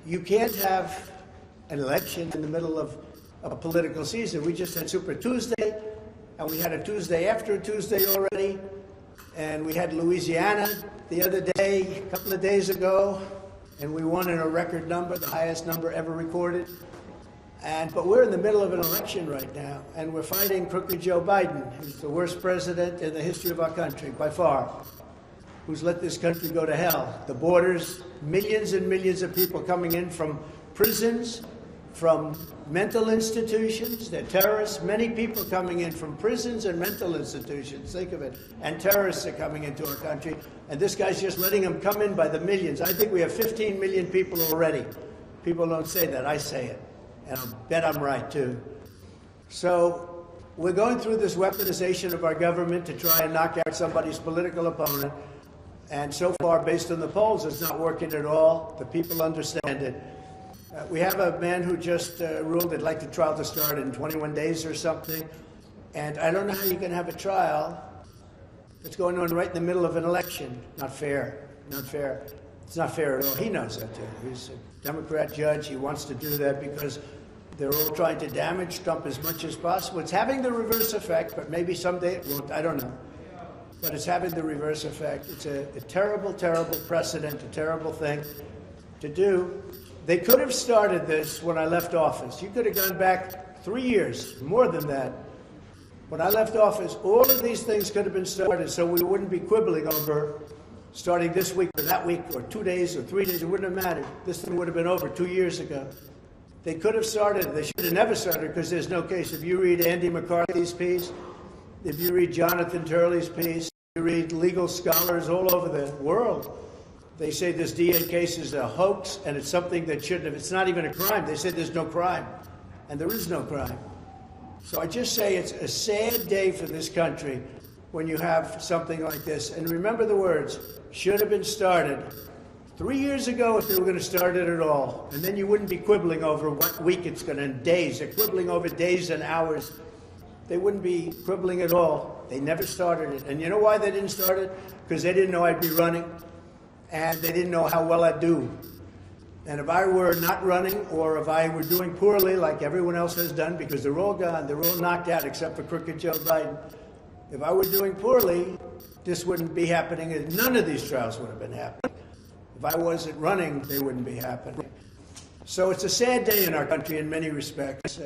You can't have an election in the middle of a political season. We just had Super Tuesday, and we had a Tuesday after a Tuesday already, and we had Louisiana the other day, a couple of days ago, and we won in a record number, the highest number ever recorded. But we're in the middle of an election right now, and we're fighting crooked Joe Biden, who's the worst president in the history of our country, by far, who's let this country go to hell. The borders, millions and millions of people coming in from prisons, from mental institutions. They're terrorists. Many people coming in from prisons and mental institutions. Think of it. And terrorists are coming into our country. And this guy's just letting them come in by the millions. I think we have 15 million people already. People don't say that. I say it. And I'll bet I'm right, too. So we're going through this weaponization of our government to try and knock out somebody's political opponent. And so far, based on the polls, it's not working at all. The people understand it. We have a man who just ruled they'd like the trial to start in 21 days or something. And I don't know how you can have a trial that's going on right in the middle of an election. Not fair. Not fair. It's not fair at all. He knows that, too. He's a Democrat judge. He wants to do that because they're all trying to damage Trump as much as possible. It's having the reverse effect, but maybe someday it won't. I don't know. But it's having the reverse effect. It's a terrible, terrible precedent, a terrible thing to do. They could have started this when I left office. You could have gone back 3 years, more than that. When I left office, all of these things could have been started so we wouldn't be quibbling over starting this week or that week or 2 days or 3 days. It wouldn't have mattered. This thing would have been over 2 years ago. They could have started. They should have never started because there's no case. If you read Andy McCarthy's piece, if you read Jonathan Turley's piece, you read legal scholars all over the world, they say this DA case is a hoax and it's something that shouldn't have. It's not even a crime. They said there's no crime, and there is no crime. So I just say it's a sad day for this country when you have something like this. And remember the words, should have been started 3 years ago if they were going to start it at all. And then you wouldn't be quibbling over what week it's going to, and days. They're quibbling over days and hours. They wouldn't be quibbling at all. They never started it. And you know why they didn't start it? Because they didn't know I'd be running, and they didn't know how well I'd do. And if I were not running, or if I were doing poorly like everyone else has done, because they're all gone, they're all knocked out except for crooked Joe Biden, if I were doing poorly, this wouldn't be happening, and none of these trials would have been happening. If I wasn't running, they wouldn't be happening. So it's a sad day in our country in many respects.